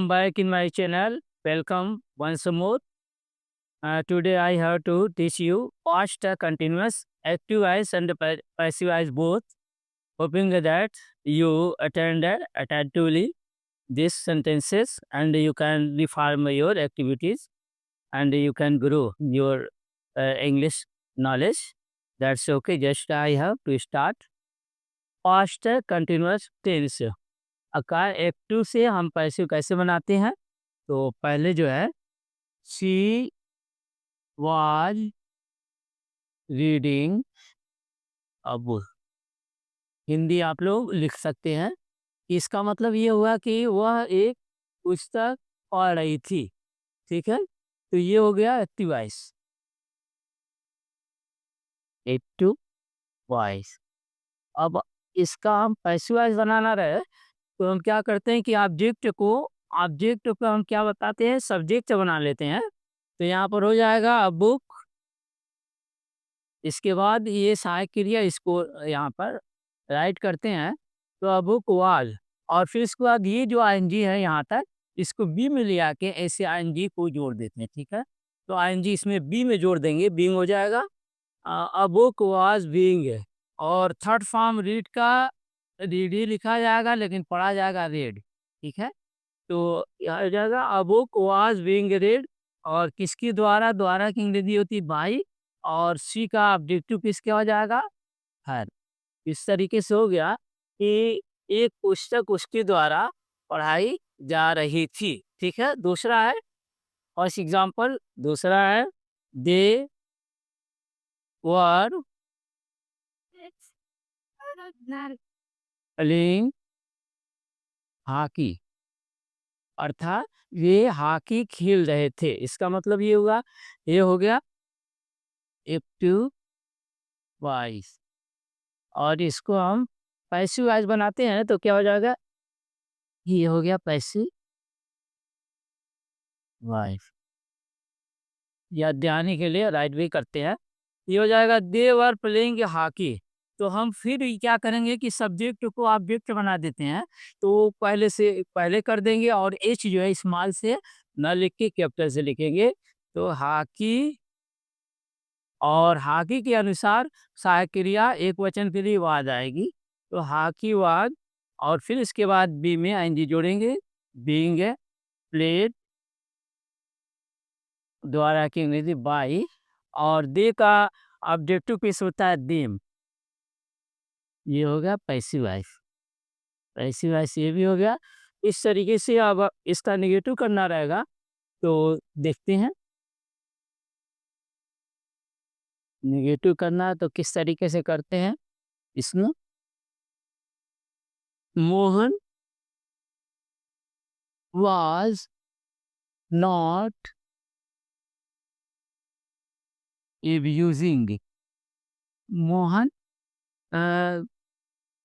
Back in my channel. Welcome once more. Today I have to teach you past continuous, active voice and passive voice both. Hoping that you attended attentively these sentences and you can reform your activities and you can grow your English knowledge. That's okay. Just I have to start. Past continuous tense. अकार active से हम passive कैसे बनाते हैं? तो पहले जो है she was reading a book. Hindi आप लोग लिख सकते हैं। इसका मतलब ये हुआ कि वह एक पुस्तक पढ़ रही थी। ठीक है, तो ये हो गया एक्टिव वॉइस। Active voice. अब इसका हम पैसिव वॉइस बनाना रहे तो हम क्या करते हैं कि ऑब्जेक्ट को हम क्या बताते हैं, सब्जेक्ट बना लेते हैं। तो यहाँ पर हो जाएगा अ बुक। इसके बाद ये सहायक क्रिया इसको यहाँ पर राइट करते हैं तो अ बुक वाज। और फिर इसके बाद ये जो आईएनजी है यहाँ तक इसको बी में ले आके ऐसे आईएनजी को जोड़ देते हैं। ठीक है, तो आईएनजी इसमें बी में जोड़ देंगे, बीइंग हो जाएगा। A book was being. और थर्ड फॉर्म रीड का रीड ही लिखा जाएगा लेकिन पढ़ा जाएगा रेड। ठीक है, तो यहाँ हो जाएगा a book was being red. और किसकी द्वारा, द्वारा की अंग्रेजी होती है बाई। और सी का ऑब्जेक्टिव किसके हो जाएगा, हर। इस तरीके से हो गया कि एक पुस्तक उसके द्वारा पढ़ाई जा रही थी। ठीक है, दूसरा है फर्स्ट एग्जांपल, दूसरा है दे वर प्लेइंग हॉकी। अर्थात ये हॉकी खेल रहे थे। इसका मतलब ये हुआ, ये हो गया एक्टिव वॉइस। और इसको हम पैसिव वॉइस बनाते हैं तो क्या हो जाएगा, ये हो गया पैसिव वॉइस। या ध्यान के लिए राइट भी करते हैं। ये हो जाएगा दे वर प्लेइंग हॉकी। तो हम फिर ये क्या करेंगे कि सब्जेक्ट को ऑब्जेक्ट बना देते हैं। तो पहले से पहले कर देंगे और एच जो है स्मॉल से न लिख के कैपिटल से लिखेंगे। तो हॉकी, और हॉकी के अनुसार सहायक क्रिया एक वचन के लिए वाज आएगी। तो हॉकी वाज। और फिर इसके बाद बी में आईएनजी जोड़ेंगे, बीइंग प्लेड, द्वारा की अंग्रेजी बाई। और दे का ऑब्जेक्टिव किस होता है, देम। ये हो गया पैसिव वॉइस। पैसिव वॉइस ये भी हो गया। इस तरीके से अब इसका नेगेटिव करना रहेगा तो देखते हैं। नेगेटिव करना है तो किस तरीके से करते हैं इसमें। Mohan was not abusing. Mohan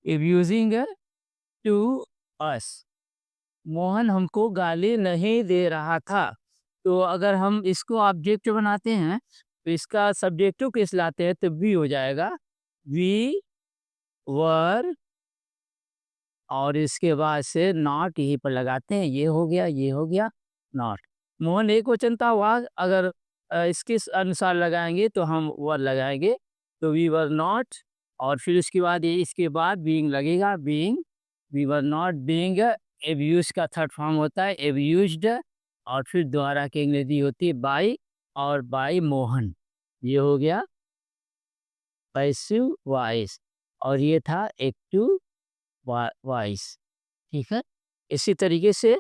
abusing to us. Mohan हमको गाली नहीं दे रहा था। तो अगर हम इसको ऑब्जेक्ट बनाते हैं तो इसका सब्जेक्टिव किस लाते हैं तो वी हो जाएगा, वी वर। और इसके बाद से नॉट यहीं पर लगाते हैं, ये हो गया, ये हो गया नॉट। मोहन एक वचन था, वह अगर इसके अनुसार लगाएंगे तो हम वर लगाएंगे। तो वी वर नॉट। और फिर उसके बाद ये इसके बाद बीइंग लगेगा, being. We were not being abuse का थर्ड फॉर्म होता है एब्यूज्ड। और फिर द्वारा की अंग्रेजी होती है बाई, और बाई मोहन। ये हो गया पैसिव वॉइस। और ये था एक्टिव वॉइस। ठीक है, इसी तरीके से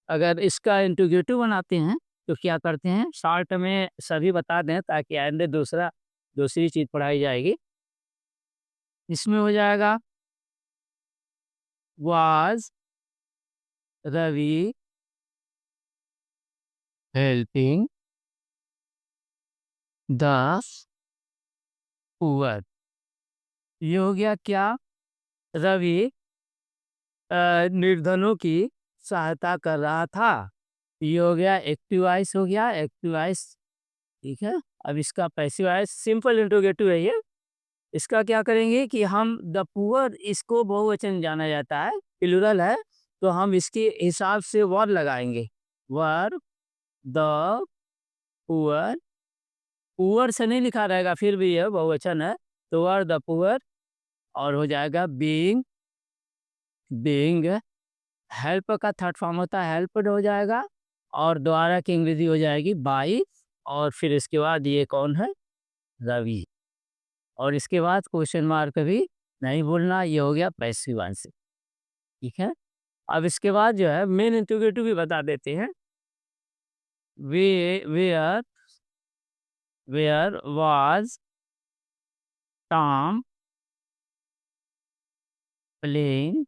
अगर इसका इंटीग्रेटिव बनाते हैं तो क्या करते हैं, शॉर्ट में सभी बता दें ताकि आइंदे दूसरी चीज पढ़ाई जाएगी। इसमें हो जाएगा was Ravi helping the poor. ये हो गया क्या, रवि निर्धनों की सहायता कर रहा था। ये हो गया एक्टिव वॉइस, हो गया एक्टिव वॉइस। ठीक है, अब इसका पैसिव वॉइस सिंपल इंट्रोगेटिव है ये। इसका क्या करेंगे कि हम द पुअर, इसको बहुवचन जाना जाता है, प्लुरल है। तो हम इसके हिसाब से वर लगाएंगे। वर द पुअर, पुअर से नहीं लिखा रहेगा, फिर भी यह बहुवचन है, तो वर द पुअर, और हो जाएगा बीइंग, बीइंग। हेल्प का थर्ड फॉर्म होता है हेल्प्ड, हो जाएगा, और द्वारा की अंग्रेजी हो जाएगी बाई, और फिर इसके बाद ये कौन है, रवि, और इसके बाद क्वेश्चन मार्क भी नहीं बोलना, ये हो गया पैसिव आंसर। ठीक है, अब इसके बाद जो है मेन इंट्रोगेटिव भी बता देते हैं। वे where where was Tom playing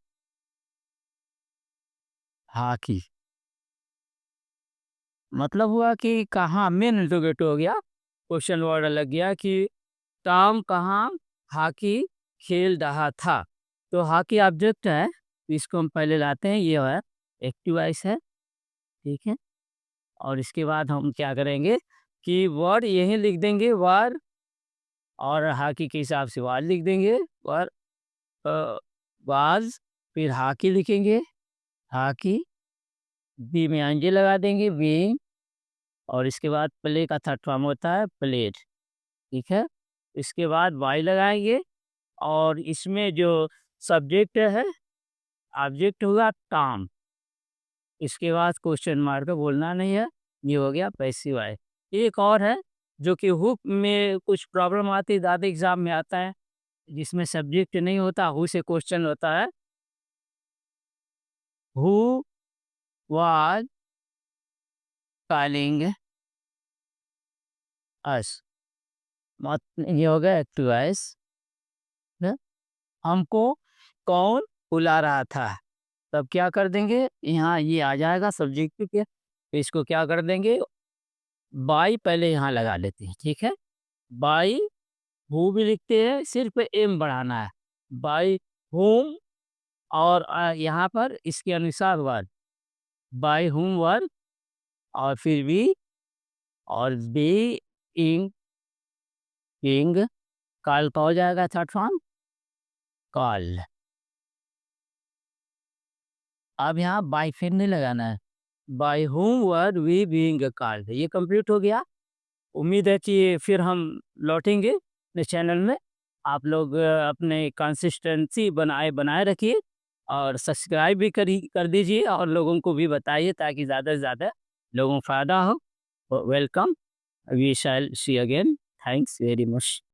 hockey. मतलब हुआ कि कहाँ, मेन इंट्रोगेटिव हो गया, क्वेश्चन वर्ड लग गया कि टॉम कहाँ हॉकी खेल रहा था। तो हॉकी ऑब्जेक्ट है, तो इसको हम पहले लाते हैं, ये है एक्टिव वॉइस है। ठीक है, और इसके बाद हम क्या करेंगे कि वर्ड यहीं लिख देंगे, वर, और हॉकी के हिसाब से वाज लिख देंगे, वर वाज, फिर हॉकी लिखेंगे, हॉकी, बी में एनजी लगा देंगे, बीइंग, और इसके बाद प्ले का थर्ड फॉर्म होता है प्लेड। ठीक है, इसके बाद वाई लगाएंगे, और इसमें जो सब्जेक्ट है, ऑब्जेक्ट होगा टॉम, इसके बाद क्वेश्चन मार्क बोलना नहीं है, ये हो गया पैसिव वॉइस। एक और है जो कि हुक में कुछ प्रॉब्लम आती है, ज़्यादा एग्जाम में आता है, जिसमें सब्जेक्ट नहीं होता, हु से क्वेश्चन होता है, हु वाज कॉलिंग अस। मत ये हो गया एक्टिव वॉइस, हमको कौन बुला रहा था। तब क्या कर देंगे, यहाँ ये आ जाएगा सब्जेक्ट के, तो इसको क्या कर देंगे, बाई पहले यहाँ लगा लेते हैं। ठीक है, बाई हु भी लिखते हैं, सिर्फ एम बढ़ाना है, बाई होम, और यहाँ पर इसके अनुसार वर्ड, बाई होम वर्ड, और फिर भी, और बी इंग, इंग, कॉल का हो जाएगा थर्ड फॉर्म कॉल। अब यहाँ बाई फिर नहीं लगाना है, by whom word we being called, ये कंप्लीट हो गया। उम्मीद है कि फिर हम लौटेंगे इस चैनल में। आप लोग अपने कंसिस्टेंसी बनाए बनाए रखिए, और सब्सक्राइब भी कर दीजिए, और लोगों को भी बताइए, ताकि ज़्यादा से ज़्यादा लोगों को फ़ायदा हो। Welcome, we shall see again, thanks very much.